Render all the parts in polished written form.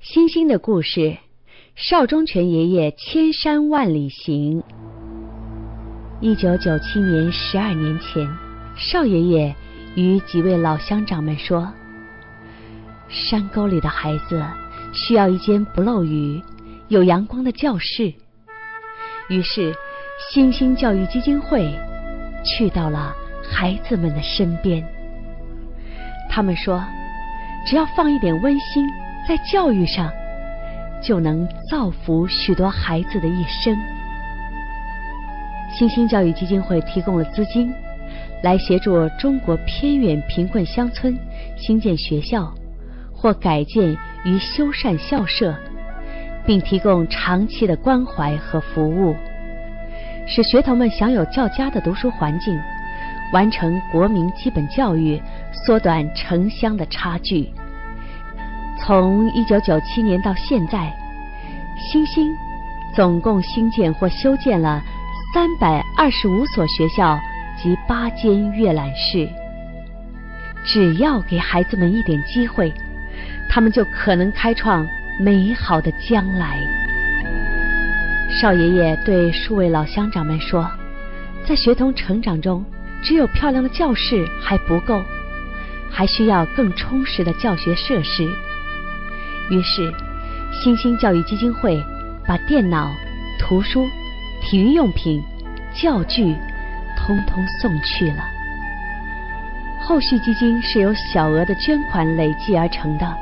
星星的故事，邵忠全爷爷千山万里行。1997年12年前，邵爷爷与几位老乡长们说，山沟里的孩子需要一间不漏雨、有阳光的教室。于是星星教育基金会去到了孩子们的身边。他们说，只要放一点温馨在教育上，就能造福许多孩子的一生。星星教育基金会提供了资金，来协助中国偏远贫困乡村兴建学校或改建与修缮校舍，并提供长期的关怀和服务，使学童们享有较佳的读书环境，完成国民基本教育，缩短城乡的差距。从1997年到现在，星星总共兴建或修建了325所学校及8间阅览室。只要给孩子们一点机会，他们就可能开创美好的将来。邵爷爷对数位老乡长们说，在学童成长中，只有漂亮的教室还不够，还需要更充实的教学设施。于是星星教育基金会把电脑、图书、体育用品、教具通通送去了。后续基金是由小额的捐款累计而成的，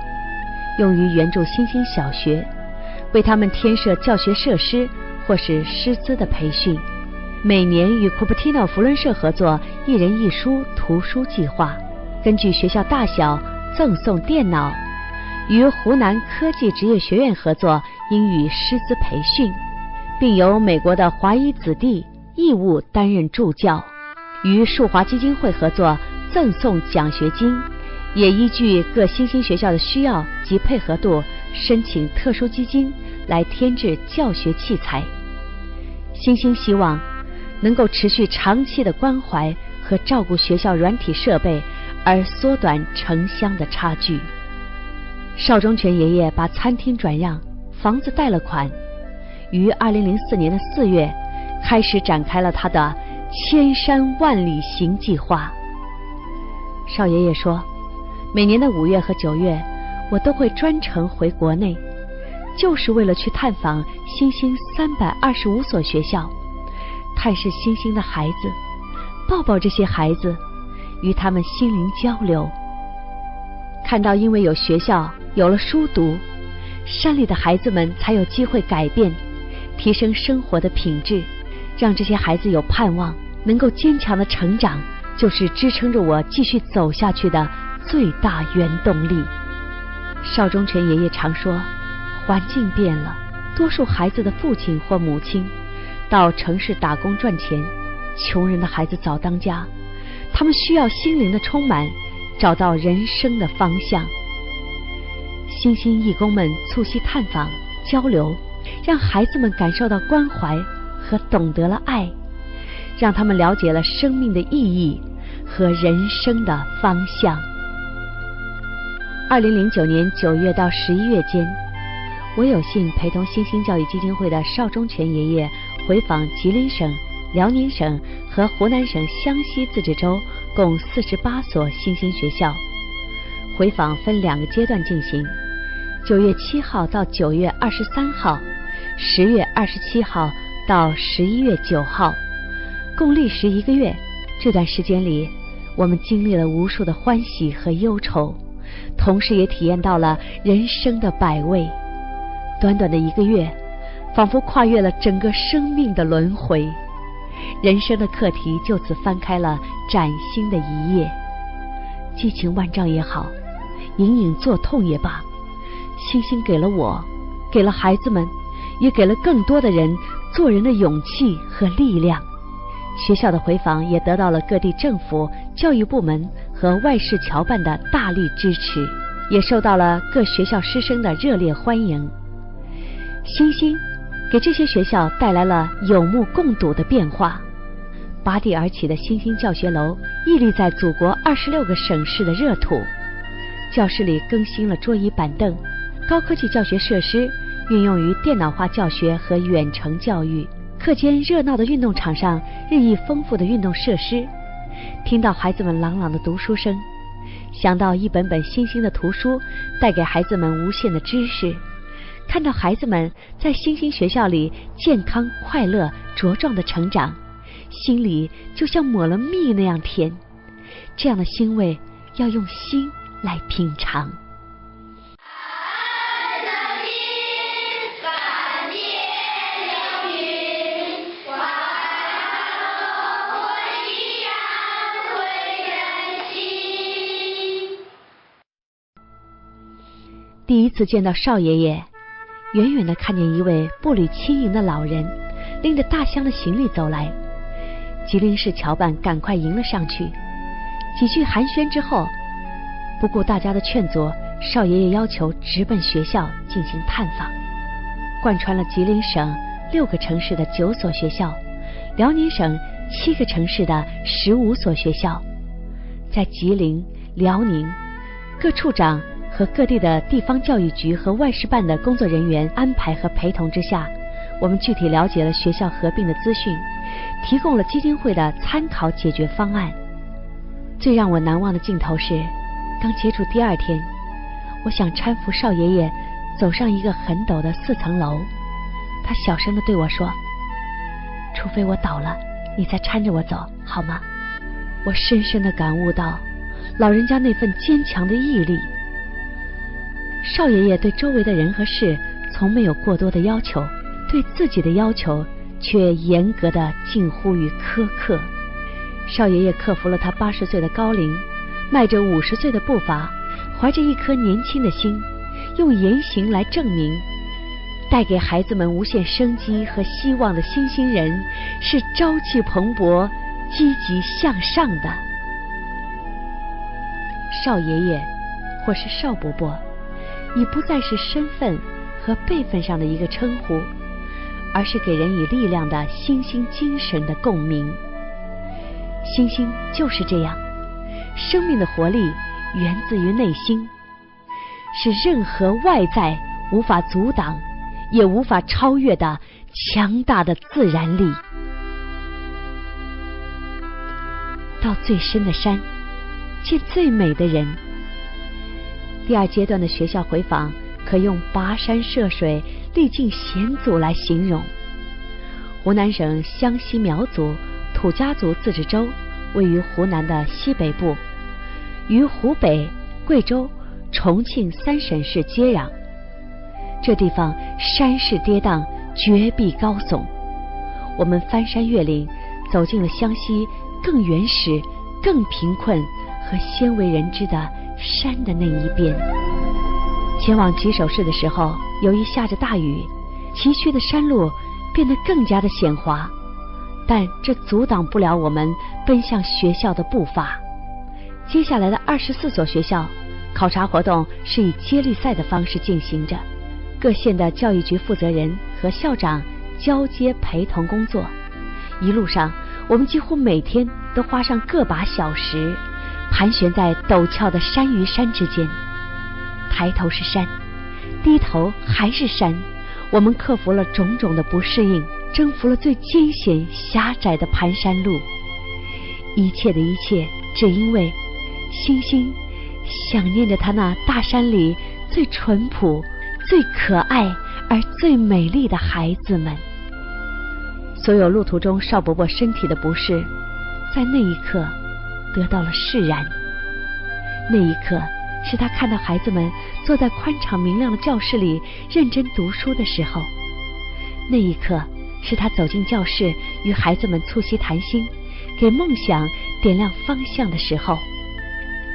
用于援助星星小学，为他们添设教学设施或是师资的培训。每年与库布提诺福伦社合作一人一书图书计划，根据学校大小赠送电脑，与湖南科技职业学院合作英语师资培训，并由美国的华裔子弟义务担任助教，与树华基金会合作赠送奖学金，也依据各新兴学校的需要及配合度申请特殊基金来添置教学器材。星星希望能够持续长期的关怀和照顾学校软体设备，而缩短城乡的差距。邵忠全爷爷把餐厅转让，房子贷了款，于2004年的4月开始展开了他的千山万里行计划。邵爷爷说，每年的5月和9月，我都会专程回国内，就是为了去探访星星325所学校，探视星星的孩子，抱抱这些孩子，与他们心灵交流。看到因为有学校，有了书读，山里的孩子们才有机会改变，提升生活的品质，让这些孩子有盼望，能够坚强的成长，就是支撑着我继续走下去的最大原动力。邵忠全爷爷常说，环境变了，多数孩子的父亲或母亲到城市打工赚钱，穷人的孩子早当家，他们需要心灵的充满，找到人生的方向。星星义工们促膝探访交流，让孩子们感受到关怀和懂得了爱，让他们了解了生命的意义和人生的方向。2009年9月到11月间，我有幸陪同星星教育基金会的邵忠全爷爷回访吉林省、辽宁省和湖南省湘西自治州共48所星星学校。回访分2个阶段进行，9月7号到9月23号，10月27号到11月9号，共历时1个月。这段时间里，我们经历了无数的欢喜和忧愁，同时也体验到了人生的百味。短短的1个月，仿佛跨越了整个生命的轮回，人生的课题就此翻开了崭新的一页。激情万丈也好，隐隐作痛也罢，星星给了我，给了孩子们，也给了更多的人做人的勇气和力量。学校的回访也得到了各地政府、教育部门和外事侨办的大力支持，也受到了各学校师生的热烈欢迎。星星给这些学校带来了有目共睹的变化。拔地而起的星星教学楼屹立在祖国26个省市的热土，教室里更新了桌椅板凳，高科技教学设施运用于电脑化教学和远程教育。课间热闹的运动场上日益丰富的运动设施，听到孩子们朗朗的读书声，想到一本本新兴的图书带给孩子们无限的知识，看到孩子们在新兴学校里健康快乐茁壮的成长，心里就像抹了蜜那样甜。这样的欣慰要用心来品尝。第一次见到少爷爷，远远地看见一位步履轻盈的老人拎着大箱的行李走来，吉林市侨办赶快迎了上去，几句寒暄之后，不顾大家的劝阻，少爷爷要求直奔学校进行探访。贯穿了吉林省6个城市的9所学校，辽宁省7个城市的15所学校，在吉林、辽宁各处长和各地的地方教育局和外事办的工作人员安排和陪同之下，我们具体了解了学校合并的资讯，提供了基金会的参考解决方案。最让我难忘的镜头是，刚接触第2天，我想搀扶少爷爷走上一个很陡的4层楼，他小声地对我说：“除非我倒了，你再搀着我走，好吗？”我深深地感悟到老人家那份坚强的毅力。少爷爷对周围的人和事从没有过多的要求，对自己的要求却严格的近乎于苛刻。少爷爷克服了他80岁的高龄，迈着50岁的步伐，怀着一颗年轻的心，用言行来证明，带给孩子们无限生机和希望的新兴人是朝气蓬勃、积极向上的。少爷爷或是少伯伯已不再是身份和辈分上的一个称呼，而是给人以力量的新兴精神的共鸣。新兴就是这样，生命的活力源自于内心，是任何外在无法阻挡也无法超越的强大的自然力。到最深的山，见最美的人。第2阶段的学校回访可用跋山涉水、历尽险阻来形容。湖南省湘西苗族土家族自治州位于湖南的西北部，与湖北、贵州、重庆3省市接壤。这地方山势跌宕，绝壁高耸。我们翻山越岭，走进了湘西更原始、更贫困和鲜为人知的山的那一边。前往吉首市的时候，由于下着大雨，崎岖的山路变得更加的险滑，但这阻挡不了我们奔向学校的步伐。接下来的24所学校，考察活动是以接力赛的方式进行着，各县的教育局负责人和校长交接陪同工作。一路上，我们几乎每天都花上个把小时，盘旋在陡峭的山与山之间，抬头是山，低头还是山。我们克服了种种的不适应，征服了最艰险狭窄的盘山路。一切的一切，只因为星星想念着他那大山里最淳朴、最可爱而最美丽的孩子们。所有路途中邵伯伯身体的不适，在那一刻得到了释然。那一刻是他看到孩子们坐在宽敞明亮的教室里认真读书的时候，那一刻是他走进教室与孩子们促膝谈心，给梦想点亮方向的时候，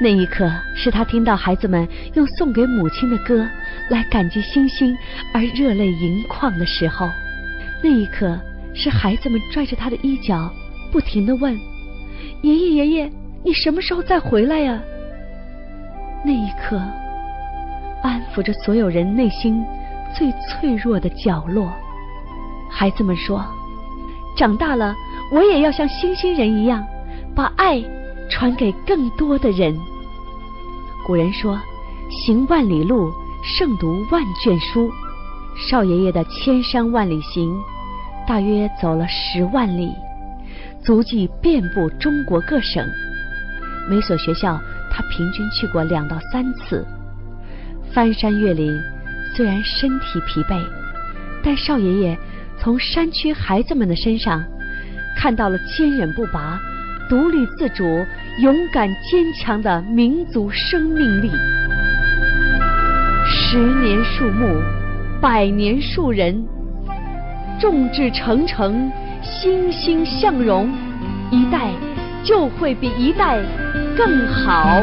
那一刻是他听到孩子们用送给母亲的歌来感激星星而热泪盈眶的时候，那一刻是孩子们拽着他的衣角不停地问：爷爷爷爷，你什么时候再回来呀？那一刻安抚着所有人内心最脆弱的角落。孩子们说，长大了我也要像星星人一样，把爱传给更多的人。古人说，行万里路，胜读万卷书。少爷爷的千山万里行，大约走了10万里，足迹遍布中国各省。每所学校他平均去过2到3次。翻山越岭，虽然身体疲惫，但少爷爷从山区孩子们的身上看到了坚韧不拔、独立自主、勇敢坚强的民族生命力。10年树木，100年树人，众志成城，欣欣向荣，一代就会比一代更好。